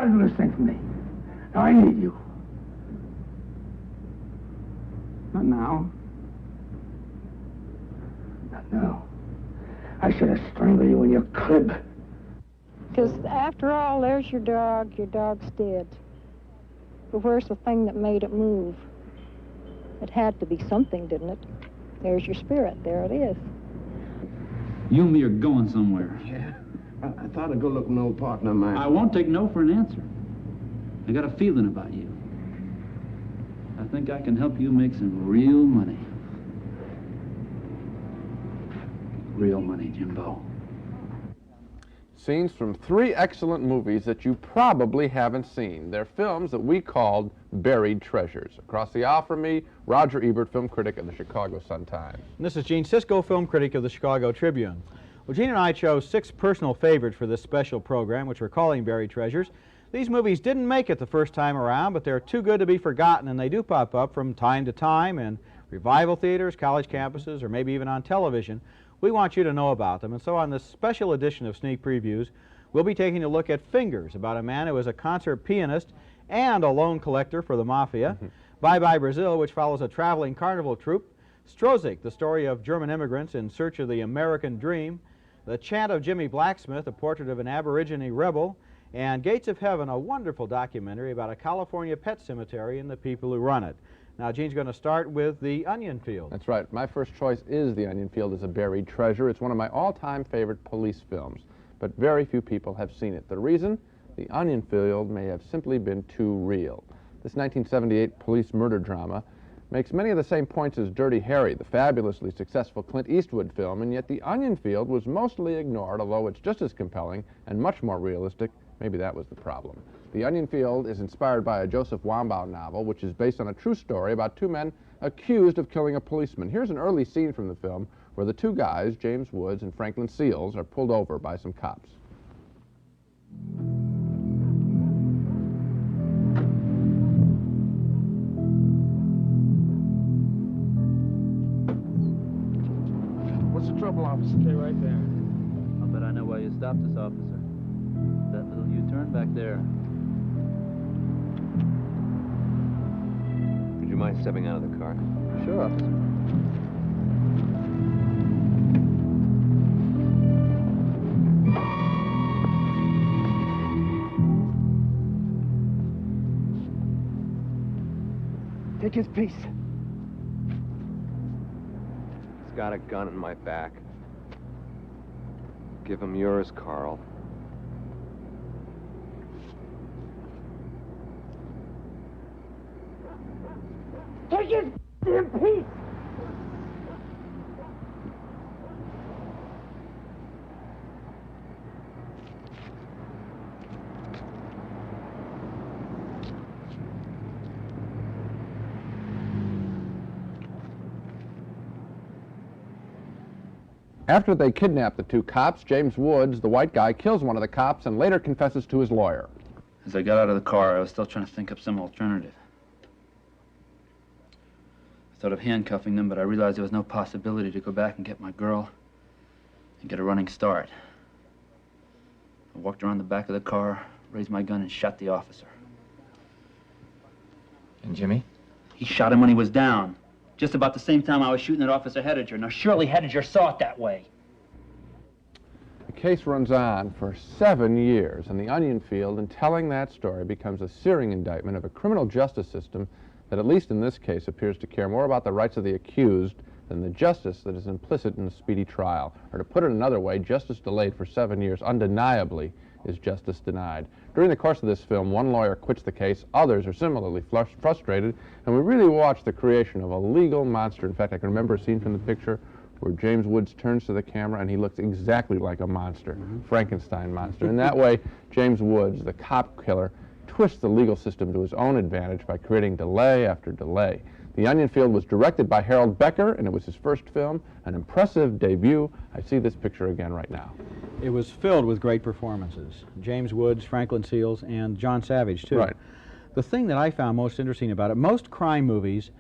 gotta do this thing for me. Now, I need you. Not now. Not now. I should have strangled you in your crib. Because after all, there's your dog. Your dog's dead. But where's the thing that made it move? It had to be something, didn't it? There's your spirit. There it is. You and me are going somewhere. Yeah. I thought I'd go look an old partner of mine. I won't take no for an answer. I got a feeling about you. I think I can help you make some real money. Real money, Jimbo. Scenes from 3 excellent movies that you probably haven't seen. They're films that we called buried treasures. Across the aisle from me, Roger Ebert, film critic of the Chicago Sun-Times. And this is Gene Siskel, film critic of the Chicago Tribune. Well, Gene and I chose 6 personal favorites for this special program, which we're calling Buried Treasures. These movies didn't make it the first time around, but they're too good to be forgotten, and they do pop up from time to time in revival theaters, college campuses, or maybe even on television. We want you to know about them, and so on this special edition of Sneak Previews, we'll be taking a look at Fingers, about a man who is a concert pianist and a loan collector for the Mafia. Bye Bye Brazil, which follows a traveling carnival troupe. Stroszek, the story of German immigrants in search of the American dream. The Chant of Jimmie Blacksmith, a portrait of an Aborigine rebel. And Gates of Heaven, a wonderful documentary about a California pet cemetery and the people who run it. Now, Gene's going to start with The Onion Field. That's right. My first choice is The Onion Field as a buried treasure. It's one of my all-time favorite police films, but very few people have seen it. The reason? The Onion Field may have simply been too real. This 1978 police murder drama makes many of the same points as Dirty Harry, the fabulously successful Clint Eastwood film, and yet The Onion Field was mostly ignored, although it's just as compelling and much more realistic. Maybe that was the problem. The Onion Field is inspired by a Joseph Wambaugh novel, which is based on a true story about 2 men accused of killing a policeman. Here's an early scene from the film where the 2 guys, James Woods and Franklin Seals, are pulled over by some cops. What's the trouble, officer? Stay right there. I'll bet I know why you stopped us, officer. That little U-turn back there. Would you mind stepping out of the car? Sure, officer. Take his piece. He's got a gun in my back. Give him yours, Carl. Take his damn piece! After they kidnap the 2 cops, James Woods, the white guy, kills one of the cops and later confesses to his lawyer. As I got out of the car, I was still trying to think up some alternative. I thought of handcuffing them, but I realized there was no possibility to go back and get my girl and get a running start. I walked around the back of the car, raised my gun, and shot the officer. And Jimmie? He shot him when he was down. Just about the same time I was shooting at Officer Hediger. Now, surely Hediger saw it that way. The case runs on for 7 years, and The Onion Field, in telling that story, becomes a searing indictment of a criminal justice system that, at least in this case, appears to care more about the rights of the accused than the justice that is implicit in a speedy trial. Or to put it another way, justice delayed for 7 years undeniably is justice denied. During the course of this film, one lawyer quits the case, others are similarly frustrated, and we really watch the creation of a legal monster. In fact, I can remember a scene from the picture where James Woods turns to the camera and he looks exactly like a monster, Frankenstein monster. In that way, James Woods, the cop killer, twists the legal system to his own advantage by creating delay after delay. The Onion Field was directed by Harold Becker, and it was his first film, an impressive debut. I see this picture again right now. It was filled with great performances. James Woods, Franklin Seals, and John Savage, too. Right. The thing that I found most interesting about it, most crime movies,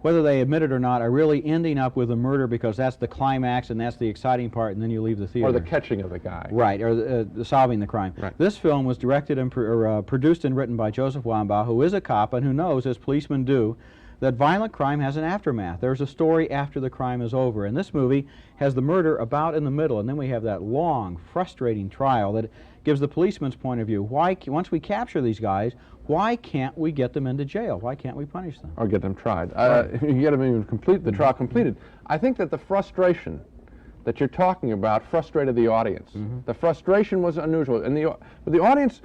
whether they admit it or not, are really ending up with a murder because that's the climax and that's the exciting part, and then you leave the theater. Or the catching of the guy. Right, or solving the crime. Right. This film was directed and produced and written by Joseph Wambaugh, who is a cop and who knows, as policemen do, that violent crime has an aftermath. There's a story after the crime is over. And this movie has the murder about in the middle, and then we have that long, frustrating trial that gives the policeman's point of view. Why, once we capture these guys, why can't we get them into jail? Why can't we punish them? Or get them tried. You get them even the trial completed. I think that the frustration that you're talking about frustrated the audience. The frustration was unusual. And the audience,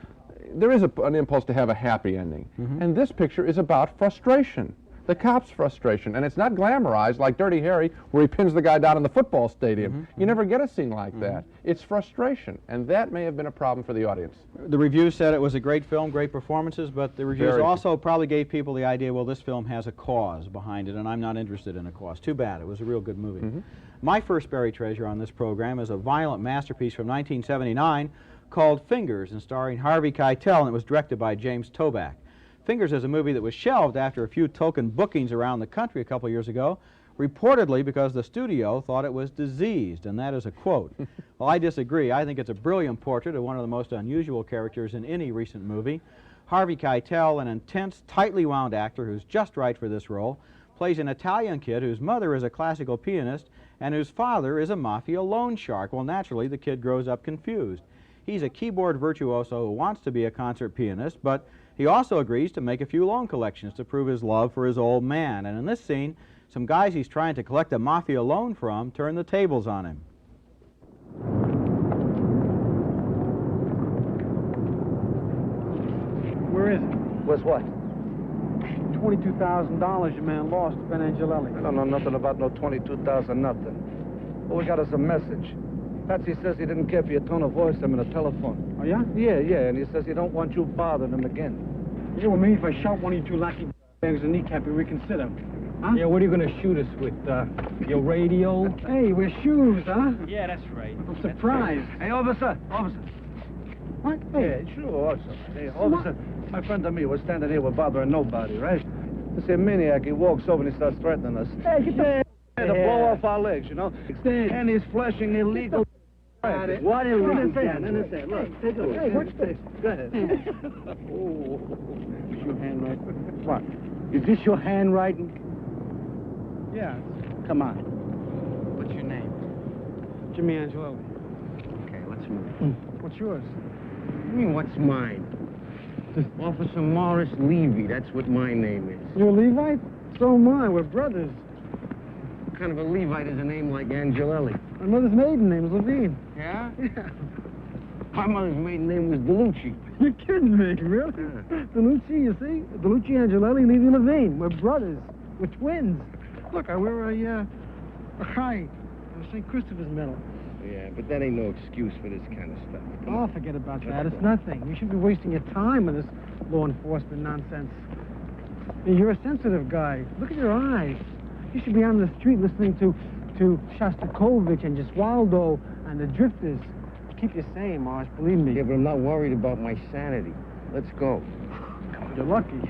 there is an impulse to have a happy ending. And this picture is about frustration. The cop's frustration. And it's not glamorized like Dirty Harry, where he pins the guy down in the football stadium. You never get a scene like that. It's frustration. And that may have been a problem for the audience. The reviews said it was a great film, great performances, but the reviews also probably gave people the idea, well, this film has a cause behind it, and I'm not interested in a cause. Too bad. It was a real good movie. My first buried treasure on this program is a violent masterpiece from 1979 called Fingers, and starring Harvey Keitel, and it was directed by James Toback. Fingers is a movie that was shelved after a few token bookings around the country a couple years ago, reportedly because the studio thought it was diseased, and that is a quote. Well, I disagree. I think it's a brilliant portrait of one of the most unusual characters in any recent movie. Harvey Keitel, an intense, tightly wound actor who's just right for this role, plays an Italian kid whose mother is a classical pianist and whose father is a mafia loan shark. Well, naturally, the kid grows up confused. He's a keyboard virtuoso who wants to be a concert pianist, but he also agrees to make a few loan collections to prove his love for his old man. And in this scene, some guys he's trying to collect a mafia loan from turn the tables on him. Where is it? Where's what? $22,000 your man lost to Ben Angelelli. I don't know nothing about no 22,000 nothing. All we got is a message. Patsy says he didn't care for your tone of voice him in the telephone. Oh, yeah? Yeah, and he says he don't want you bothering him again. Yeah, well, maybe if I shot one of you two lackey bags in the kneecap, you reconsider. Huh? Yeah, what are you going to shoot us with? Your radio? Hey, wear shoes, huh? Yeah, that's right. I'm surprised. Hey, officer. What? Hey, sure, officer. Hey, officer, my friend and me was standing here, we're bothering nobody, right? This here maniac, he walks over and he starts threatening us. Hey, get the... To blow off our legs, you know? Stand. And he's flashing illegal... What illegal? Understand. Look, take a look. Hey, what's this? Go ahead. Oh, is your handwriting? What? Is this your handwriting? Yeah. Come on. What's your name? Jimmie Angelelli. Okay, let's move. What's yours? I mean, what's mine? Officer Morris Levy, that's what my name is. You're a Levite? So am I. We're brothers. What kind of a Levite is a name like Angelelli? My mother's maiden name is Levine. Yeah? Yeah. My mother's maiden name was DeLucci. You're kidding me, really? Yeah. DeLucci, you see? DeLucci, Angelelli, Levy, Levine. We're brothers. We're twins. Look, I wear a kite, a St. Christopher's medal. Yeah, but that ain't no excuse for this kind of stuff. Come Oh, on. forget about that. It's nothing. You shouldn't be wasting your time with this law enforcement nonsense. You're a sensitive guy. Look at your eyes. You should be on the street listening to Shostakovich and Gesualdo and the Drifters. Keep you sane, Marsh, believe me. Yeah, but I'm not worried about my sanity. Let's go. You're lucky.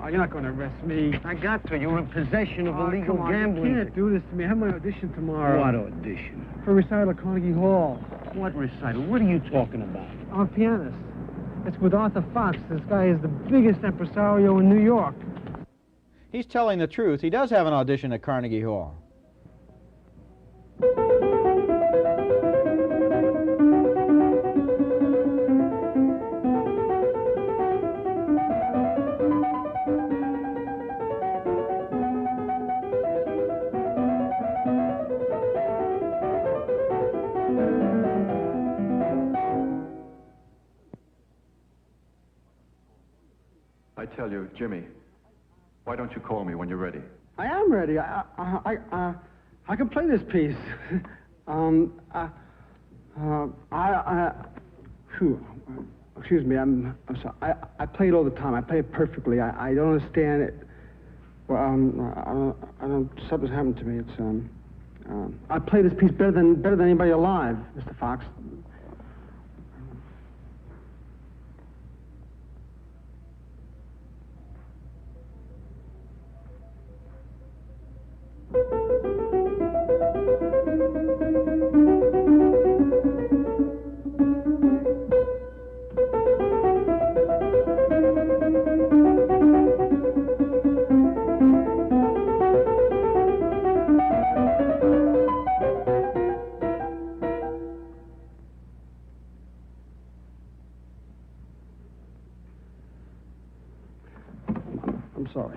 Oh, you're not going to arrest me. I got to. You're in possession of illegal come on, gambling. You can't do this to me. I have my audition tomorrow. What audition? For a recital at Carnegie Hall. What recital? What are you talking about? I'm a pianist. It's with Arthur Fox. This guy is the biggest impresario in New York. He's telling the truth. He does have an audition at Carnegie Hall. I tell you, Jimmie, why don't you call me when you're ready? I am ready. I can play this piece. Excuse me. I'm sorry. I play it all the time. I play it perfectly. I don't understand it. Well, I don't. Something's happened to me. It's I play this piece better than anybody alive, Mr. Fox. sorry.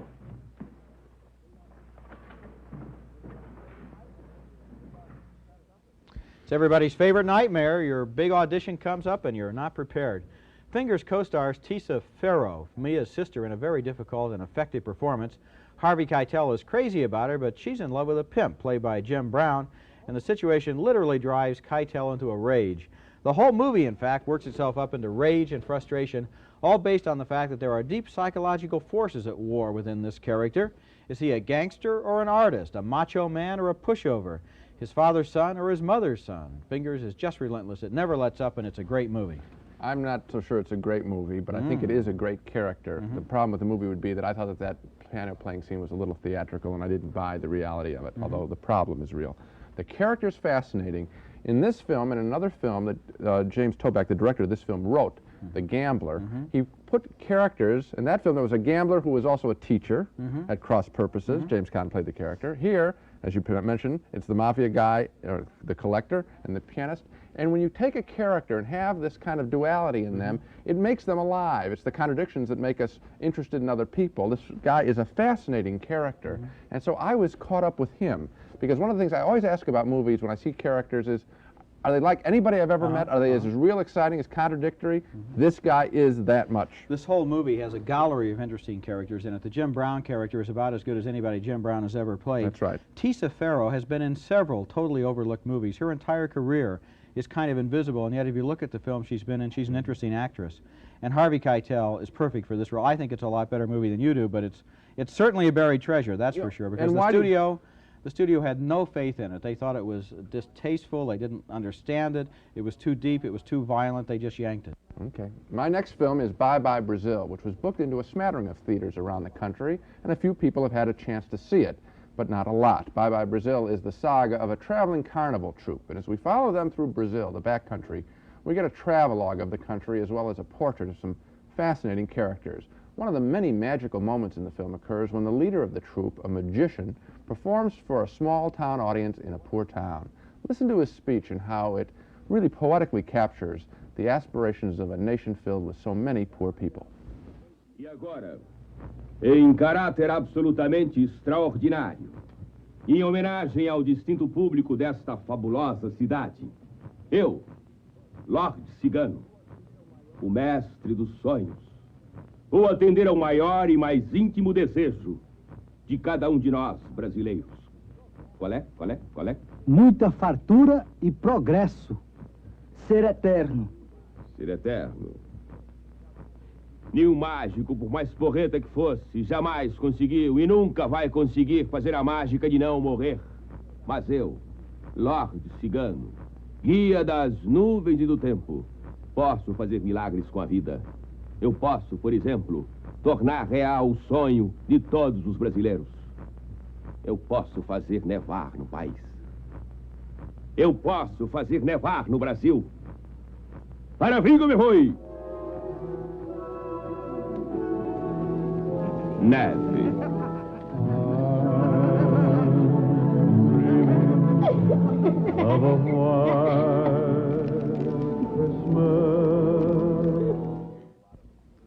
It's everybody's favorite nightmare. Your big audition comes up and you're not prepared. Fingers co-stars Tisa Farrow, Mia's sister, in a very difficult and effective performance. Harvey Keitel is crazy about her, but she's in love with a pimp, played by Jim Brown, and the situation literally drives Keitel into a rage. The whole movie, in fact, works itself up into rage and frustration, all based on the fact that there are deep psychological forces at war within this character. Is he a gangster or an artist, a macho man or a pushover, his father's son or his mother's son? Fingers is just relentless. It never lets up, and it's a great movie. I'm not so sure it's a great movie, but I think it is a great character. The problem with the movie would be that I thought that that piano playing scene was a little theatrical, and I didn't buy the reality of it, although the problem is real. The character's fascinating. In this film and another film that James Toback, the director of this film, wrote, The Gambler, he put characters, in that film there was a gambler who was also a teacher at cross purposes. James Caan played the character. Here, as you mentioned, it's the mafia guy, or the collector, and the pianist. And when you take a character and have this kind of duality in them, it makes them alive. It's the contradictions that make us interested in other people. This guy is a fascinating character. And so I was caught up with him, because one of the things I always ask about movies when I see characters is, are they like anybody I've ever met? Are they as real exciting, as contradictory? This guy is that much. This whole movie has a gallery of interesting characters in it. The Jim Brown character is about as good as anybody Jim Brown has ever played. That's right. Tisa Farrow has been in several totally overlooked movies. Her entire career is kind of invisible, and yet if you look at the film she's been in, she's an interesting actress. And Harvey Keitel is perfect for this role. I think it's a lot better movie than you do, but it's certainly a buried treasure, that's for sure, because the studio had no faith in it. They thought it was distasteful, they didn't understand it, it was too deep, it was too violent, they just yanked it. Okay. My next film is Bye Bye Brazil, which was booked into a smattering of theaters around the country, and a few people have had a chance to see it, but not a lot. Bye Bye Brazil is the saga of a traveling carnival troupe, and as we follow them through Brazil, the back country, we get a travelogue of the country as well as a portrait of some fascinating characters. One of the many magical moments in the film occurs when the leader of the troupe, a magician, performs for a small-town audience in a poor town. Listen to his speech and how it really poetically captures the aspirations of a nation filled with so many poor people. E agora, em caráter absolutamente extraordinário, em homenagem ao distinto público desta fabulosa cidade, eu, Lord Cigano, o mestre dos sonhos, vou atender ao maior e mais íntimo desejo de cada de nós brasileiros. Qual é? Qual é? Qual é? Muita fartura e progresso. Ser eterno. Ser eterno. Nenhum mágico, por mais porreta que fosse, jamais conseguiu e nunca vai conseguir fazer a mágica de não morrer. Mas eu, Lord Cigano, guia das nuvens e do tempo, posso fazer milagres com a vida. Eu posso, por exemplo, tornar real o sonho de todos os brasileiros. Eu posso fazer nevar no país. Eu posso fazer nevar no Brasil. Para vingo me foi! Neve.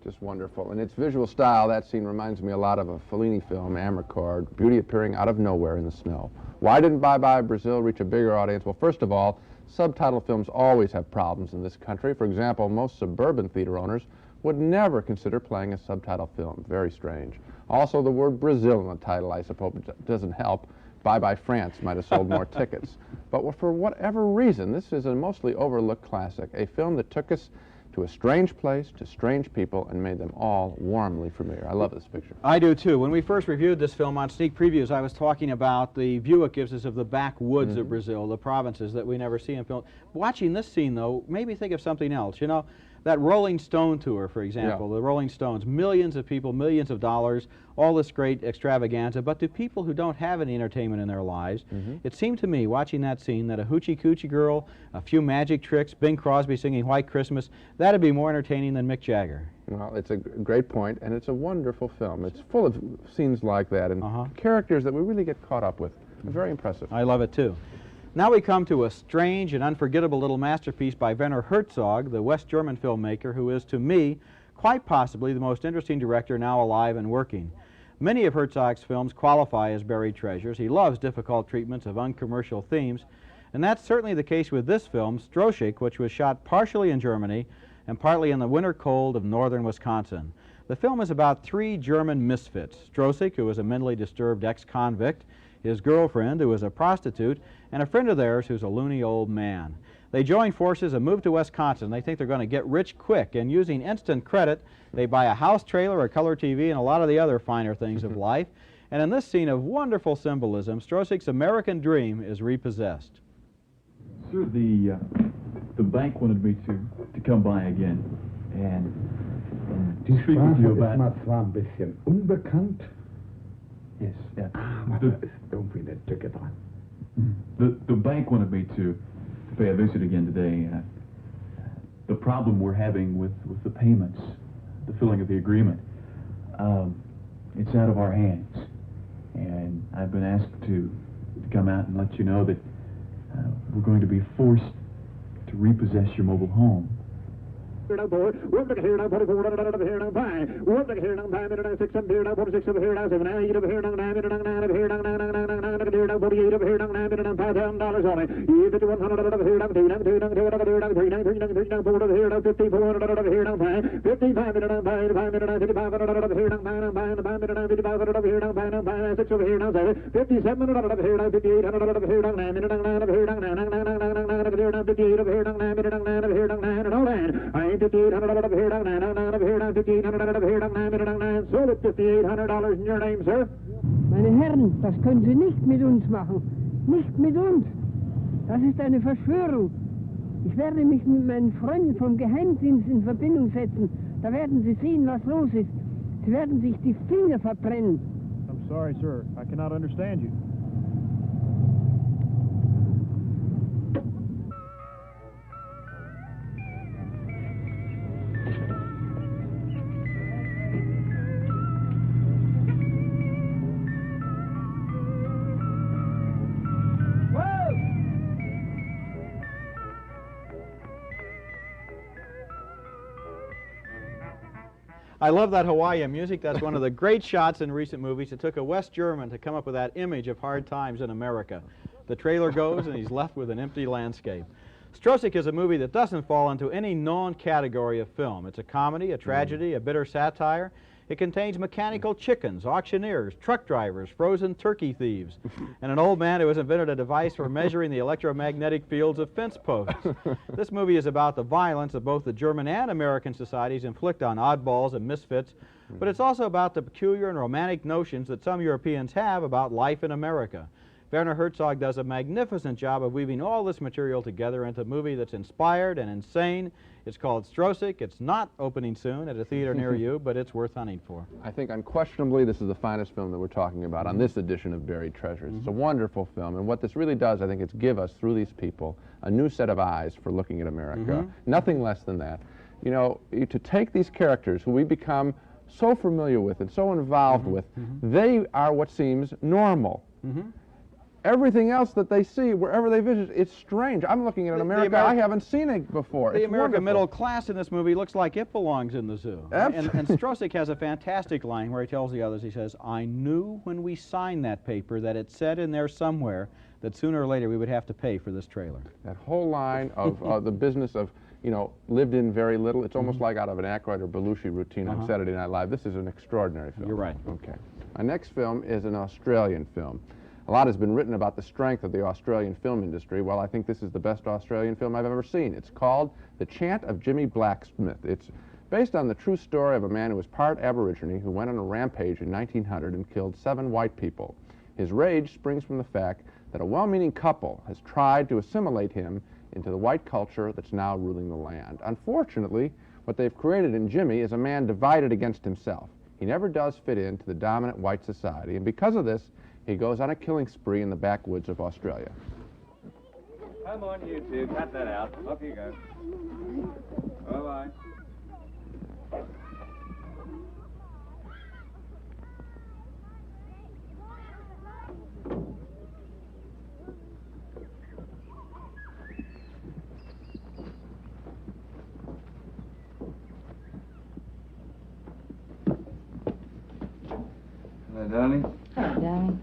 Just wonderful. In its visual style, that scene reminds me a lot of a Fellini film, Amarcord, beauty appearing out of nowhere in the snow. Why didn't Bye Bye Brazil reach a bigger audience? Well, first of all, subtitle films always have problems in this country. For example, most suburban theater owners would never consider playing a subtitle film. Very strange. Also, the word Brazil in the title, I suppose, doesn't help. Bye Bye France might have sold more tickets. But for whatever reason, this is a mostly overlooked classic, a film that took us to a strange place, to strange people, and made them all warmly familiar. I love this picture. I do too. When we first reviewed this film on Sneak Previews, I was talking about the view it gives us of the backwoods of Brazil, the provinces that we never see in film. Watching this scene, though, made me think of something else. You know, that Rolling Stone tour, for example, the Rolling Stones, millions of people, millions of dollars, all this great extravaganza, but to people who don't have any entertainment in their lives, it seemed to me, watching that scene, that a hoochie coochie girl, a few magic tricks, Bing Crosby singing White Christmas, that'd be more entertaining than Mick Jagger. Well, it's a great point, and it's a wonderful film. It's full of scenes like that and characters that we really get caught up with. Very impressive. I love it too. Now we come to a strange and unforgettable little masterpiece by Werner Herzog, the West German filmmaker who is, to me, quite possibly the most interesting director now alive and working. Many of Herzog's films qualify as buried treasures. He loves difficult treatments of uncommercial themes, and that's certainly the case with this film, Stroszek, which was shot partially in Germany and partly in the winter cold of northern Wisconsin. The film is about three German misfits: Stroszek, who was a mentally disturbed ex-convict, his girlfriend, who was a prostitute, and a friend of theirs who's a loony old man. They join forces and move to Wisconsin. They think they're going to get rich quick, and using instant credit, they buy a house trailer, a color TV, and a lot of the other finer things of life. And in this scene of wonderful symbolism, Stroszek's American dream is repossessed. Sir, the bank wanted me to come by again and to speak with you about... Das war ein bisschen unbekannt. Yes, yeah. Aber da ist irgendwie eine Tücke dran. The bank wanted me to pay a visit again today. The problem we're having with the payments, the filling of the agreement, it's out of our hands. And I've been asked to come out and let you know that we're going to be forced to repossess your mobile home. Here now, boy. Whoop, look here now, 44, here now, 5. Whoop, look here now, 5, 6, here now, 46, over here now, 7, 8, over here now, 9, 9, over here now, 9, here now, 48, over here now, 9, $5,000 on it. $5,100 over here now, 2, 9, 2, 9, 2, over here now, 3, 9, 3, 9, 3, 9, 4, over here now, 5,400 over here now, 5, 55, 5, 5,500 over here now, 9, 5,500 over here now, 5, 6 over here now, 7, 5,700 over here now, 5,800 over here now, 9, 9, over here now, 9, 9, over here now, 58 over here now, 9, 9, over here now, 9, and all that. 5,800 over here, 9, over here, 1,500 over here, 9, sold at $5,800 in your name, sir. Meine Herren, das können Sie nicht mit uns machen. Nicht mit uns. Das ist eine Verschwörung. Ich werde mich mit meinen Freunden vom Geheimdienst in Verbindung setzen. Da werden Sie sehen, was los ist. Sie werden sich die Finger verbrennen. I'm sorry, sir. I cannot understand you. I love that Hawaiian music. That's one of the great shots in recent movies. It took a West German to come up with that image of hard times in America. The trailer goes and he's left with an empty landscape. Stroszek is a movie that doesn't fall into any known category of film. It's a comedy, a tragedy, a bitter satire. It contains mechanical chickens, auctioneers, truck drivers, frozen turkey thieves, and an old man who has invented a device for measuring the electromagnetic fields of fence posts. This movie is about the violence that both the German and American societies inflict on oddballs and misfits, but it's also about the peculiar and romantic notions that some Europeans have about life in America. Werner Herzog does a magnificent job of weaving all this material together into a movie that's inspired and insane. It's called Stroszek. It's not opening soon at a theater near you, but it's worth hunting for. I think unquestionably this is the finest film that we're talking about on this edition of Buried Treasures. It's a wonderful film, and what this really does, I think, is give us, through these people, a new set of eyes for looking at America. Nothing less than that. You know, to take these characters who we become so familiar with and so involved with, they are what seems normal. Everything else that they see, wherever they visit, it's strange. I'm looking at an America I haven't seen it before. The it's American wonderful. middle class in this movie looks like it belongs in the zoo. And Stroszek has a fantastic line where he tells the others, he says, I knew when we signed that paper that it said in there somewhere that sooner or later we would have to pay for this trailer. That whole line of the business of, you know, lived in very little, it's almost like out of an Aykroyd or Belushi routine on Saturday Night Live. This is an extraordinary film. You're right. Okay. Our next film is an Australian film. A lot has been written about the strength of the Australian film industry. Well, I think this is the best Australian film I've ever seen. It's called The Chant of Jimmie Blacksmith. It's based on the true story of a man who was part Aborigine who went on a rampage in 1900 and killed 7 white people. His rage springs from the fact that a well-meaning couple has tried to assimilate him into the white culture that's now ruling the land. Unfortunately, what they've created in Jimmie is a man divided against himself. He never does fit into the dominant white society, and because of this, he goes on a killing spree in the backwoods of Australia. Come on, you two. Cut that out. Off you go. Bye-bye. Hi, darling. Hi, darling.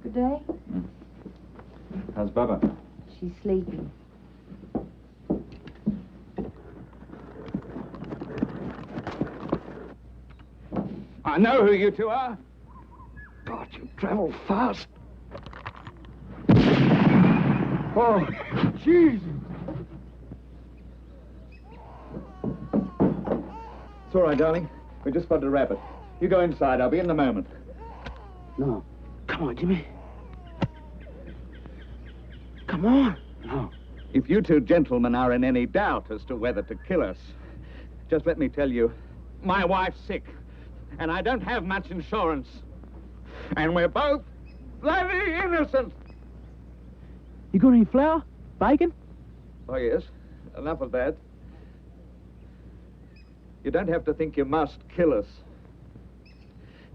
Good day. How's Bubba? She's sleeping. I know who you two are. God, you travel fast. Oh, Jesus. It's all right, darling. We just spotted a rabbit. You go inside. I'll be in a moment. No. Come on, Jimmy. Come on. No. If you two gentlemen are in any doubt as to whether to kill us, just let me tell you, my wife's sick, and I don't have much insurance. And we're both bloody innocent. You got any flour? Bacon? Oh, yes. Enough of that. You don't have to think you must kill us.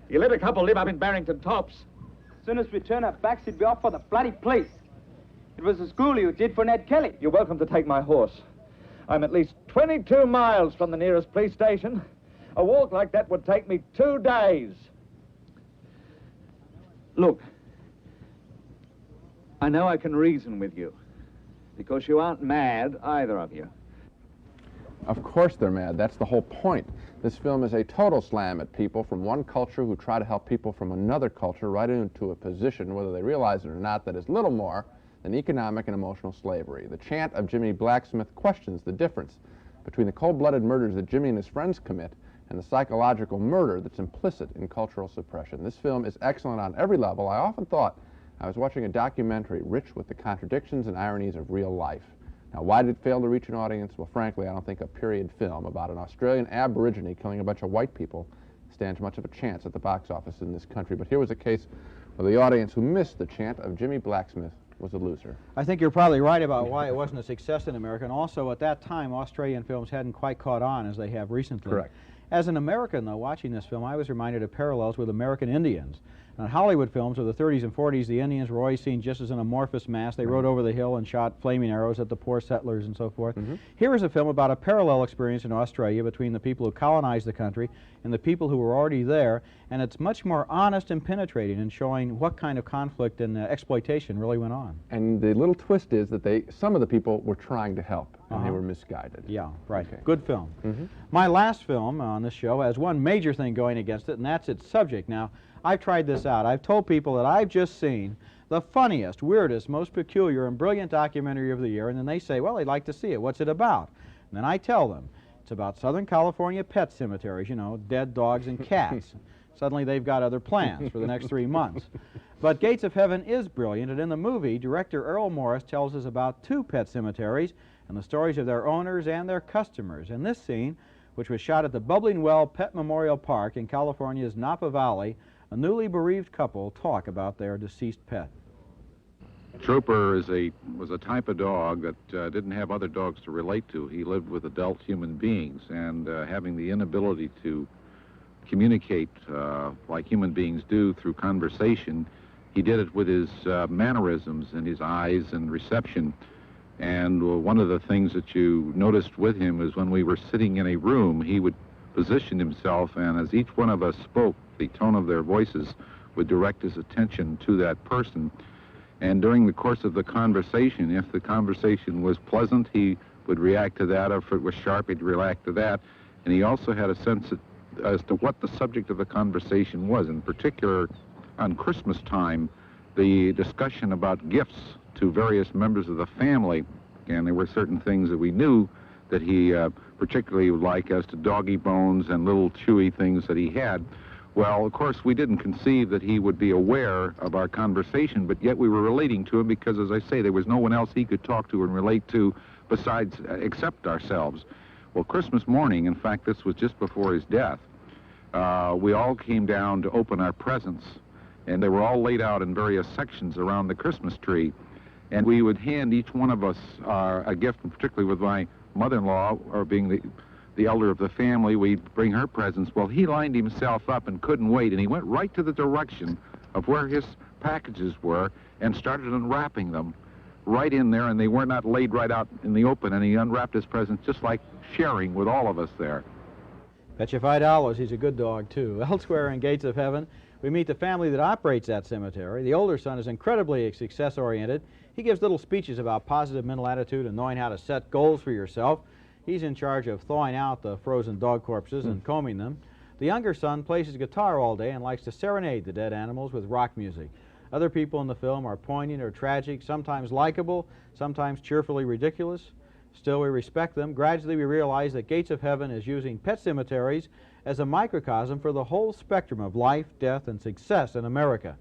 You let a couple live up in Barrington Tops. As soon as we turn our backs, he'd be off for the bloody police. It was the schoolie who did for Ned Kelly. You're welcome to take my horse. I'm at least 22 miles from the nearest police station. A walk like that would take me 2 days. Look, I know I can reason with you, because you aren't mad, either of you. Of course they're mad. That's the whole point. This film is a total slam at people from one culture who try to help people from another culture right into a position, whether they realize it or not, that is little more than economic and emotional slavery. The Chant of Jimmie Blacksmith questions the difference between the cold-blooded murders that Jimmie and his friends commit and the psychological murder that's implicit in cultural suppression. This film is excellent on every level. I often thought I was watching a documentary rich with the contradictions and ironies of real life. Now, why did it fail to reach an audience? Well, frankly, I don't think a period film about an Australian aborigine killing a bunch of white people stands much of a chance at the box office in this country. But here was a case where the audience who missed the Chant of Jimmie Blacksmith was a loser. I think you're probably right about why it wasn't a success in America. And also, at that time, Australian films hadn't quite caught on as they have recently. Correct. As an American, though, watching this film, I was reminded of parallels with American Indians. In Hollywood films of the 30s and 40s, the Indians were always seen just as an amorphous mass. They rode over the hill and shot flaming arrows at the poor settlers and so forth. Here is a film about a parallel experience in Australia between the people who colonized the country and the people who were already there, and it's much more honest and penetrating in showing what kind of conflict and exploitation really went on. And the little twist is that some of the people were trying to help, and they were misguided. Yeah, right. Okay. Good film. My last film on this show has one major thing going against it, and that's its subject. Now, I've tried this out. I've told people that I've just seen the funniest, weirdest, most peculiar and brilliant documentary of the year, and then they say, well, they'd like to see it. What's it about? And then I tell them, it's about Southern California pet cemeteries, you know, dead dogs and cats. Suddenly they've got other plans for the next 3 months. But Gates of Heaven is brilliant, and in the movie, director Earl Morris tells us about 2 pet cemeteries and the stories of their owners and their customers. In this scene, which was shot at the Bubbling Well Pet Memorial Park in California's Napa Valley, a newly bereaved couple talk about their deceased pet. Trooper was a type of dog that didn't have other dogs to relate to. He lived with adult human beings, and having the inability to communicate like human beings do through conversation, he did it with his mannerisms and his eyes and reception. And one of the things that you noticed with him is when we were sitting in a room, he would position himself, and as each one of us spoke, the tone of their voices would direct his attention to that person. And during the course of the conversation, if the conversation was pleasant, he would react to that. If it was sharp, he'd react to that. And he also had a sense as to what the subject of the conversation was. In particular, on Christmas time, the discussion about gifts to various members of the family, and there were certain things that we knew that he particularly would like, as to doggy bones and little chewy things that he had. Well, of course, we didn't conceive that he would be aware of our conversation, but yet we were relating to him because, as I say, there was no one else he could talk to and relate to besides, except ourselves. Well, Christmas morning, in fact, this was just before his death, we all came down to open our presents, and they were all laid out in various sections around the Christmas tree, and we would hand each one of us a gift, and particularly with my mother-in-law, or being the elder of the family, we'd bring her presents. Well, he lined himself up and couldn't wait, and he went right to the direction of where his packages were and started unwrapping them right in there, and they were not laid right out in the open, and he unwrapped his presents just like sharing with all of us there. Bet you $5 he's a good dog, too. Elsewhere in Gates of Heaven, we meet the family that operates that cemetery. The older son is incredibly success-oriented. He gives little speeches about positive mental attitude and knowing how to set goals for yourself. He's in charge of thawing out the frozen dog corpses and combing them. The younger son plays his guitar all day and likes to serenade the dead animals with rock music. Other people in the film are poignant or tragic, sometimes likable, sometimes cheerfully ridiculous. Still, we respect them. Gradually, we realize that Gates of Heaven is using pet cemeteries as a microcosm for the whole spectrum of life, death, and success in America.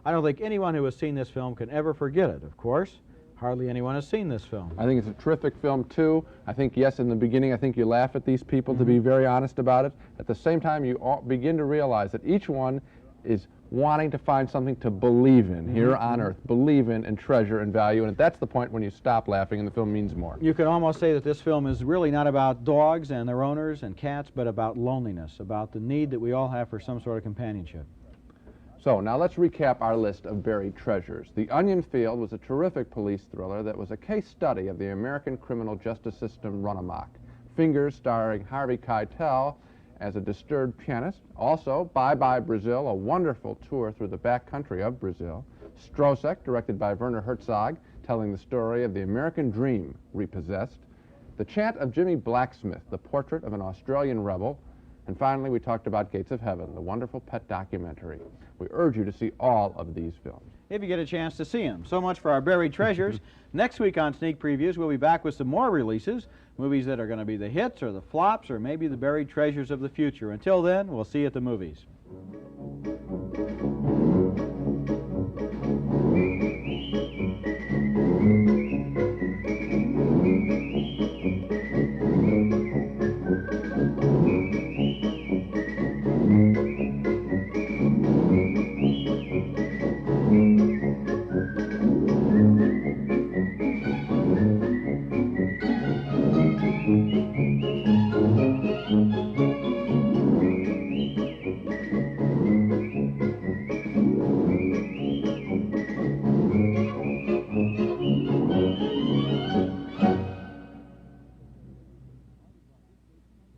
I don't think anyone who has seen this film can ever forget it, of course. Hardly anyone has seen this film. I think it's a terrific film, too. I think, yes, in the beginning, I think you laugh at these people, to be very honest about it. At the same time, you all begin to realize that each one is wanting to find something to believe in here on Earth, believe in and treasure and value, and that's the point when you stop laughing and the film means more. You could almost say that this film is really not about dogs and their owners and cats, but about loneliness, about the need that we all have for some sort of companionship. So now let's recap our list of buried treasures. The Onion Field was a terrific police thriller that was a case study of the American criminal justice system run amok. Fingers, starring Harvey Keitel as a disturbed pianist. Also, Bye Bye Brazil, a wonderful tour through the back country of Brazil. Stroszek, directed by Werner Herzog, telling the story of the American dream repossessed. The Chant of Jimmie Blacksmith, the portrait of an Australian rebel. And finally, we talked about Gates of Heaven, the wonderful pet documentary. We urge you to see all of these films. If you get a chance to see them. So much for our buried treasures. Next week on Sneak Previews, we'll be back with some more releases, movies that are going to be the hits or the flops or maybe the buried treasures of the future. Until then, we'll see you at the movies.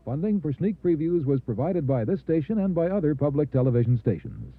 Funding for Sneak Previews was provided by this station and by other public television stations.